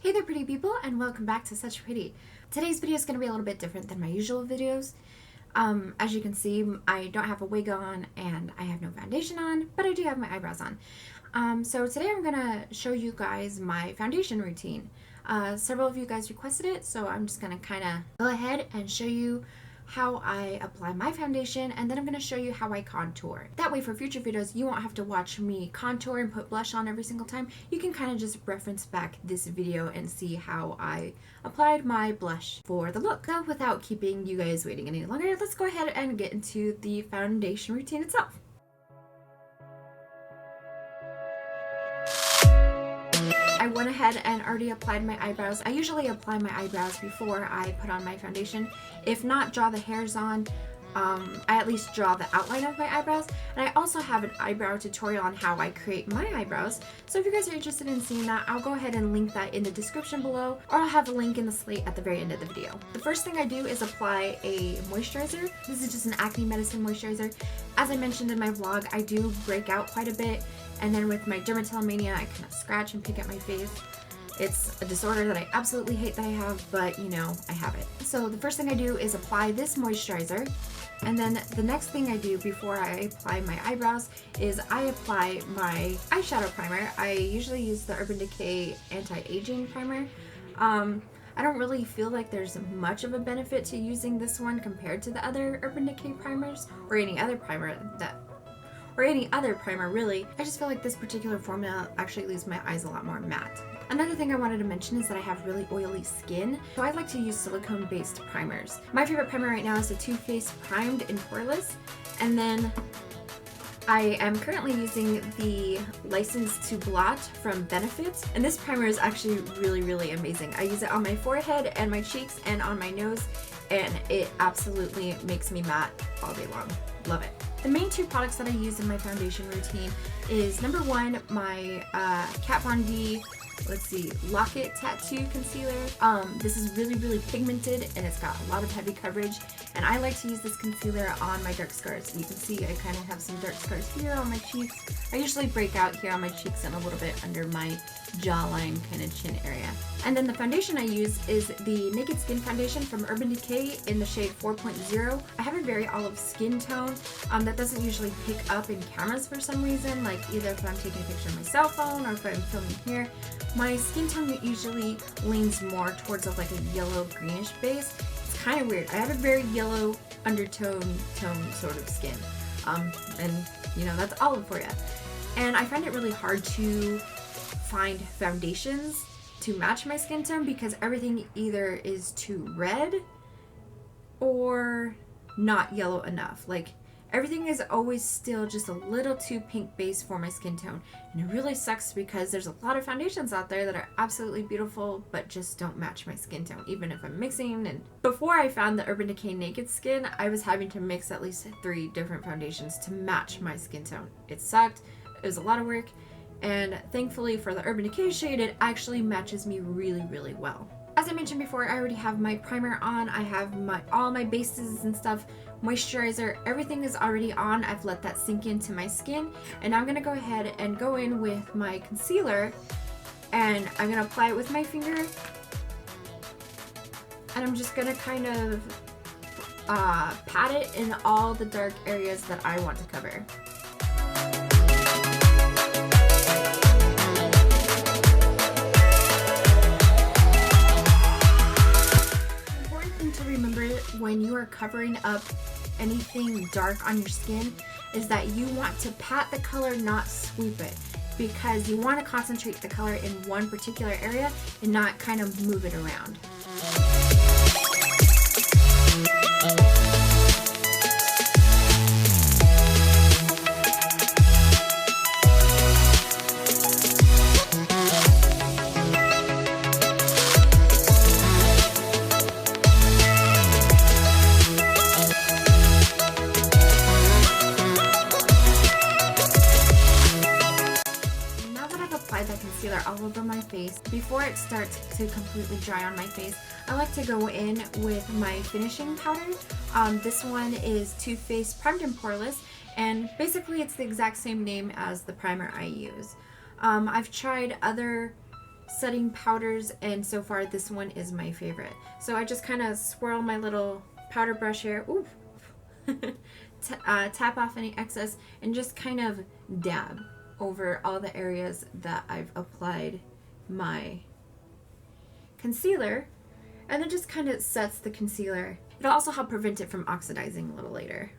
Hey there pretty people, and welcome back to Such Pretty. Today's video is going to be a little bit different than my usual videos. As you can see, I don't have a wig on and I have no foundation on, but I do have my eyebrows on. So today I'm going to show you guys my foundation routine. Several of you guys requested it, so I'm just going to kind of go ahead and show you how I apply my foundation, and then I'm going to show you how I contour. That way for future videos you won't have to watch me contour and put blush on every single time. You can kind of just reference back this video and see how I applied my blush for the look. So without keeping you guys waiting any longer, let's go ahead and get into the foundation routine itself. I went ahead and already applied my eyebrows. I usually apply my eyebrows before I put on my foundation. If not, draw the hairs on. I at least draw the outline of my eyebrows. And I also have an eyebrow tutorial on how I create my eyebrows. So if you guys are interested in seeing that, I'll go ahead and link that in the description below, or I'll have a link in the slate at the very end of the video. The first thing I do is apply a moisturizer. This is just an acne medicine moisturizer. As I mentioned in my vlog, I do break out quite a bit. And then with my dermatillomania, I kind of scratch and pick at my face. It's a disorder that I absolutely hate that I have, but you know, I have it. So the first thing I do is apply this moisturizer. And then the next thing I do before I apply my eyebrows is I apply my eyeshadow primer. I usually use the Urban Decay Anti-Aging Primer. I don't really feel like there's much of a benefit to using this one compared to the other Urban Decay primers, or any other primer really. I just feel like this particular formula actually leaves my eyes a lot more matte. Another thing I wanted to mention is that I have really oily skin, so I like to use silicone based primers. My favorite primer right now is the Too Faced Primed and Poreless, and then I am currently using the License to Blot from Benefit, and this primer is actually really amazing. I use it on my forehead and my cheeks and on my nose, and it absolutely makes me matte all day long. Love it. The main two products that I use in my foundation routine is number one, my Kat Von D, Locket Tattoo Concealer. This is really pigmented and it's got a lot of heavy coverage, and I like to use this concealer on my dark scars. You can see I kind of have some dark scars here on my cheeks. I usually break out here on my cheeks and a little bit under my jawline kind of chin area. And then the foundation I use is the Naked Skin Foundation from Urban Decay in the shade 4.0. I have a very olive skin tone that doesn't usually pick up in cameras for some reason, like either if I'm taking a picture on my cell phone or if I'm filming here. My skin tone usually leans more towards like a yellow greenish base. It's kind of weird. I have a very yellow undertone sort of skin. And you know, that's olive for you. And I find it really hard to find foundations to match my skin tone because everything either is too red or not yellow enough. Like, everything is always still just a little too pink base for my skin tone. And it really sucks because there's a lot of foundations out there that are absolutely beautiful but just don't match my skin tone, even if I'm mixing. And before I found the Urban Decay Naked Skin, I was having to mix at least 3 different foundations to match my skin tone. It sucked. It was a lot of work. And thankfully for the Urban Decay shade, it actually matches me really well. As I mentioned before, I already have my primer on. I have all my bases and stuff, moisturizer, everything is already on. I've let that sink into my skin, and I'm gonna go ahead and go in with my concealer, and I'm gonna apply it with my finger, and I'm just gonna kind of pat it in all the dark areas that I want to cover. When you are covering up anything dark on your skin is that you want to pat the color, not sweep it, because you want to concentrate the color in one particular area and not kind of move it around. That concealer all over my face. Before it starts to completely dry on my face, I like to go in with my finishing powder. This one is Too Faced Primed and Poreless, and basically it's the exact same name as the primer I use. I've tried other setting powders, and so far this one is my favorite. So I just kind of swirl my little powder brush here. Ooh. Tap off any excess and just kind of dab over all the areas that I've applied my concealer, and it just kind of sets the concealer. It'll also help prevent it from oxidizing a little later.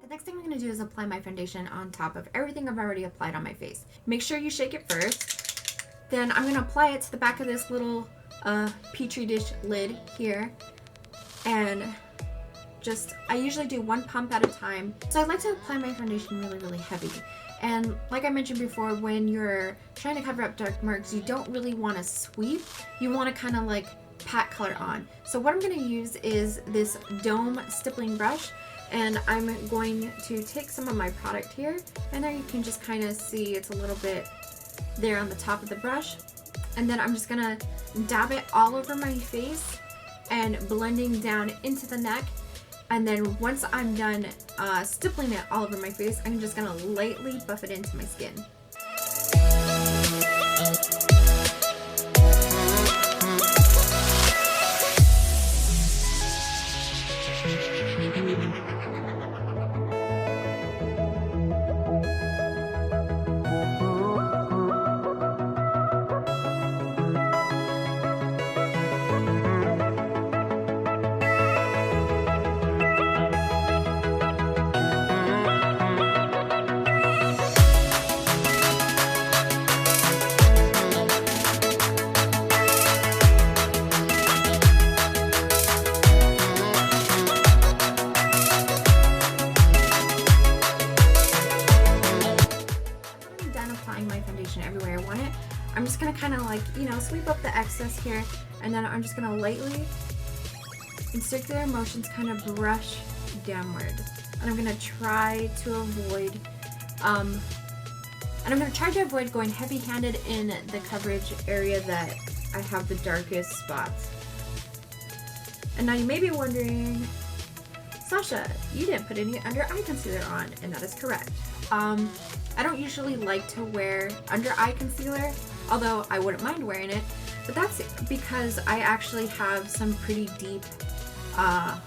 The next thing I'm going to do is apply my foundation on top of everything I've already applied on my face. Make sure you shake it first. Then I'm going to apply it to the back of this little petri dish lid here, and I usually do one pump at a time. So I like to apply my foundation really heavy. And like I mentioned before, when you're trying to cover up dark marks, you don't really want to sweep. You want to kind of like pat color on. So what I'm going to use is this dome stippling brush, and I'm going to take some of my product here, and there you can just kind of see it's a little bit there on the top of the brush. And then I'm just going to dab it all over my face and blending down into the neck. And then once I'm done stippling it all over my face, I'm just gonna lightly buff it into my skin. My foundation everywhere I want it, I'm just gonna kind of like, sweep up the excess here, and then I'm just gonna lightly, in circular motions, kind of brush downward. And I'm gonna try to avoid, going heavy-handed in the coverage area that I have the darkest spots. And now you may be wondering, Sasha, you didn't put any under eye concealer on, and that is correct. I don't usually like to wear under eye concealer, although I wouldn't mind wearing it, but that's because I actually have some pretty deep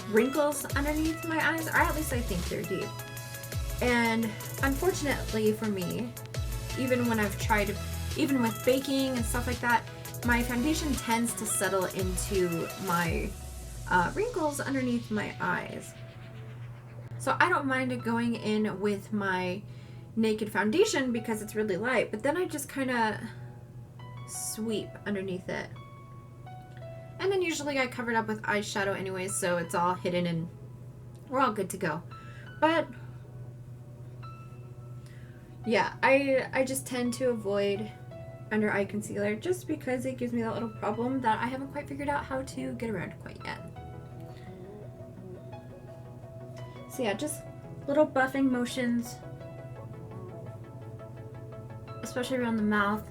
wrinkles underneath my eyes, or at least I think they're deep. And unfortunately for me, even with baking and stuff like that, my foundation tends to settle into my wrinkles underneath my eyes. So I don't mind going in with my naked foundation because it's really light, but then I just kind of sweep underneath it. And then usually I cover it up with eyeshadow anyways, so it's all hidden and we're all good to go. But yeah, I just tend to avoid under eye concealer just because it gives me that little problem that I haven't quite figured out how to get around quite yet. So yeah, just little buffing motions, especially around the mouth,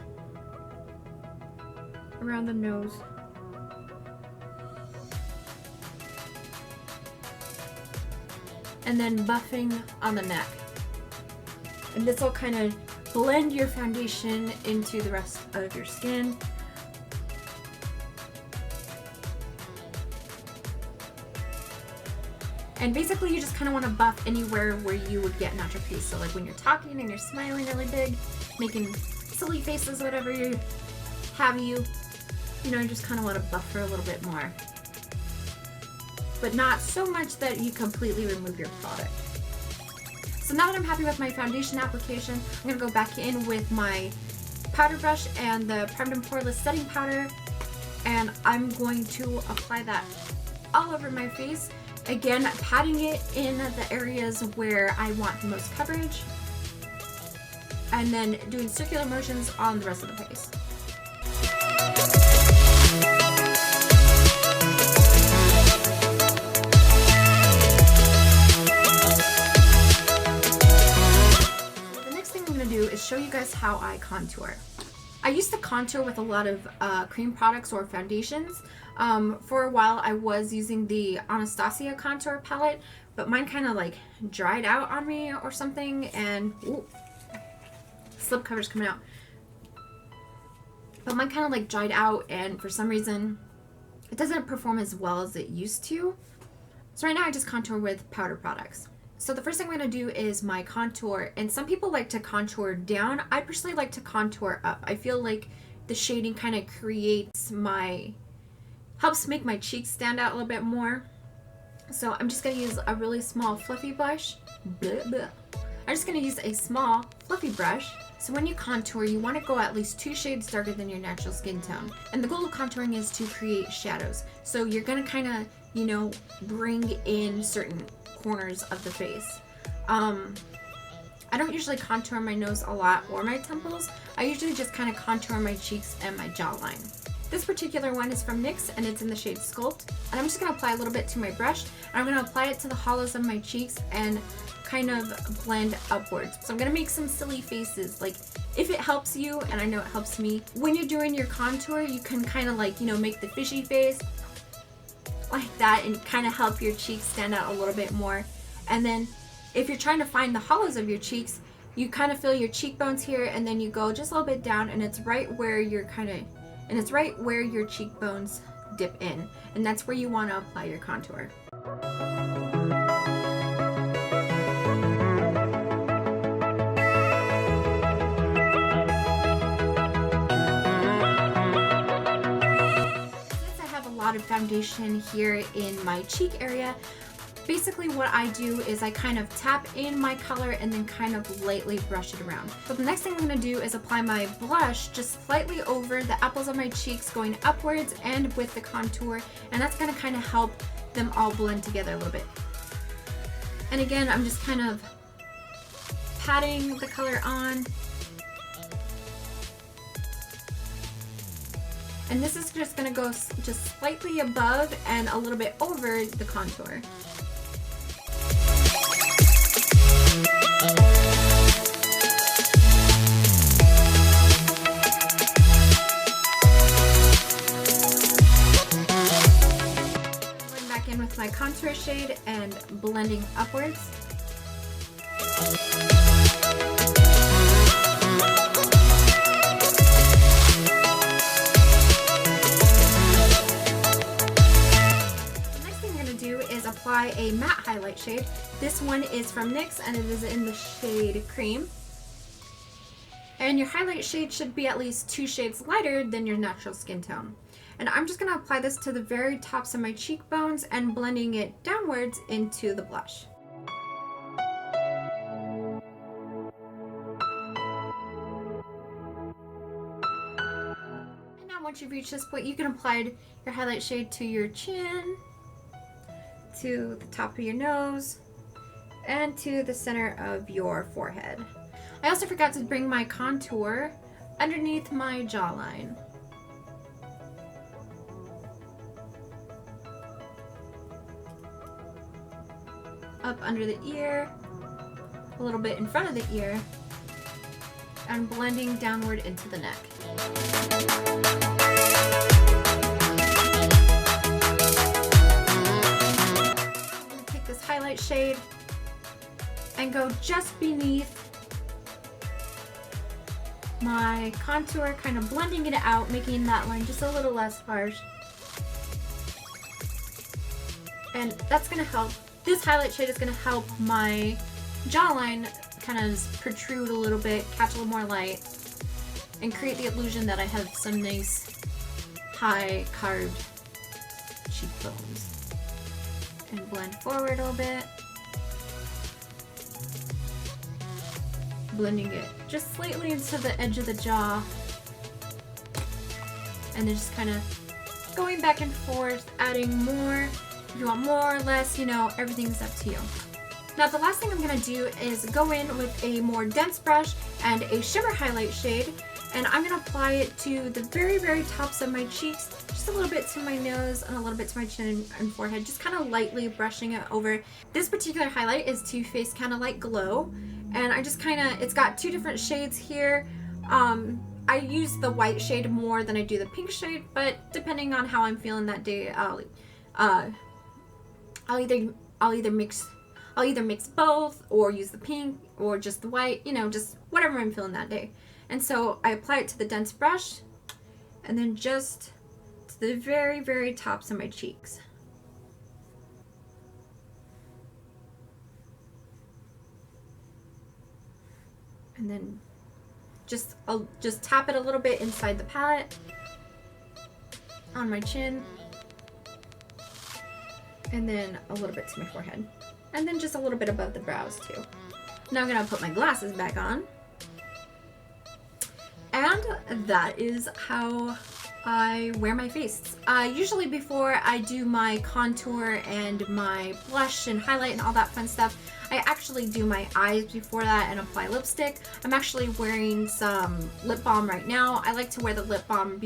around the nose. And then buffing on the neck. And this will kind of blend your foundation into the rest of your skin. And basically you just kind of want to buff anywhere where you would get natural crease. So like when you're talking and you're smiling really big, making silly faces, whatever you just kind of want to buff her a little bit more. But not so much that you completely remove your product. So now that I'm happy with my foundation application, I'm going to go back in with my powder brush and the Primed and Poreless setting powder, and I'm going to apply that all over my face. Again, patting it in the areas where I want the most coverage, and then doing circular motions on the rest of the face. The next thing I'm going to do is show you guys how I contour. I used to contour with a lot of cream products or foundations. For a while I was using the Anastasia contour palette, but mine kind of like dried out on me or something, and slip cover's coming out. but mine kind of like dried out, and for some reason it doesn't perform as well as it used to. So right now I just contour with powder products. So the first thing I'm going to do is my contour, and some people like to contour down. I personally like to contour up. I feel like the shading kind of helps make my cheeks stand out a little bit more. So I'm just going to use a really small fluffy brush. Blah, blah. I'm just going to use a small fluffy brush. So when you contour, you want to go at least 2 shades darker than your natural skin tone. And the goal of contouring is to create shadows. So you're going to kind of, you know, bring in certain corners of the face. I don't usually contour my nose a lot or my temples. I usually just kind of contour my cheeks and my jawline. This particular one is from NYX, and it's in the shade Sculpt. And I'm just going to apply a little bit to my brush, and I'm going to apply it to the hollows of my cheeks and kind of blend upwards. So I'm going to make some silly faces. Like, if it helps you, and I know it helps me, when you're doing your contour, you can kind of like, you know, make the fishy face like that and kind of help your cheeks stand out a little bit more. And then if you're trying to find the hollows of your cheeks, you kind of feel your cheekbones here, and then you go just a little bit down, and it's right where you're it's right where your cheekbones dip in, and that's where you want to apply your contour. Since I have a lot of foundation here in my cheek area, basically what I do is I kind of tap in my color and then kind of lightly brush it around. So the next thing I'm going to do is apply my blush just slightly over the apples of my cheeks, going upwards and with the contour, and that's going to kind of help them all blend together a little bit. And again, I'm just kind of patting the color on. And this is just going to go just slightly above and a little bit over the contour. Going back in with my contour shade and blending upwards. Apply a matte highlight shade. This one is from NYX, and it is in the shade Cream. And your highlight shade should be at least 2 shades lighter than your natural skin tone. And I'm just going to apply this to the very tops of my cheekbones and blending it downwards into the blush. And now once you've reached this point, you can apply your highlight shade to your chin, to the top of your nose, and to the center of your forehead. I also forgot to bring my contour underneath my jawline. Up under the ear, a little bit in front of the ear, and blending downward into the neck. Highlight shade and go just beneath my contour, kind of blending it out, making that line just a little less harsh. And that's going to help. This highlight shade is going to help my jawline kind of protrude a little bit, catch a little more light, and create the illusion that I have some nice high carved cheekbones. And blend forward a little bit, blending it just slightly into the edge of the jaw, and then just kind of going back and forth, adding more. If you want more or less, you know, everything's up to you. Now the last thing I'm going to do is go in with a more dense brush and a shimmer highlight shade, and I'm going to apply it to the very, very tops of my cheeks, just a little bit to my nose and a little bit to my chin and forehead, just kind of lightly brushing it over. This particular highlight is Too Faced Kinda Light Glow, and I just kind of, it's got 2 different shades here. I use the white shade more than I do the pink shade, but depending on how I'm feeling that day, I'll either mix both, or use the pink, or just the white, you know, just whatever I'm feeling that day. And so I apply it to the dense brush, and then just to the very, very tops of my cheeks. And then I'll just tap it a little bit inside the palette, on my chin, and then a little bit to my forehead. And then just a little bit above the brows too. Now I'm gonna put my glasses back on. And that is how I wear my face. Usually before I do my contour and my blush and highlight and all that fun stuff, I actually do my eyes before that and apply lipstick. I'm actually wearing some lip balm right now. I like to wear the lip balm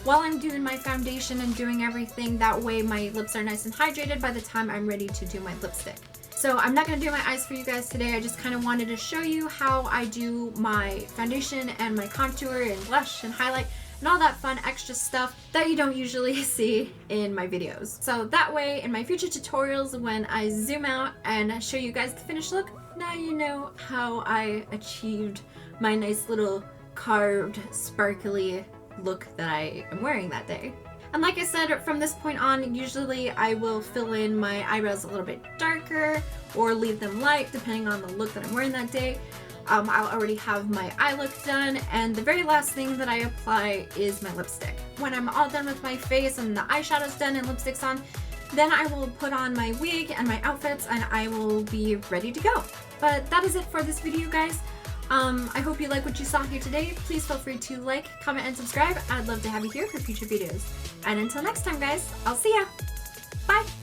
while I'm doing my foundation and doing everything. That way my lips are nice and hydrated by the time I'm ready to do my lipstick. So I'm not going to do my eyes for you guys today. I just kind of wanted to show you how I do my foundation and my contour and blush and highlight and all that fun extra stuff that you don't usually see in my videos. So that way in my future tutorials, when I zoom out and show you guys the finished look, now you know how I achieved my nice little carved sparkly look that I am wearing that day. And like I said, from this point on, usually I will fill in my eyebrows a little bit darker or leave them light depending on the look that I'm wearing that day. I'll already have my eye look done, and the very last thing that I apply is my lipstick. When I'm all done with my face and the eyeshadow's done and lipstick's on, then I will put on my wig and my outfits and I will be ready to go. But that is it for this video, guys. I hope you like what you saw here today. Please feel free to like, comment, and subscribe. I'd love to have you here for future videos. And until next time, guys, I'll see ya. Bye!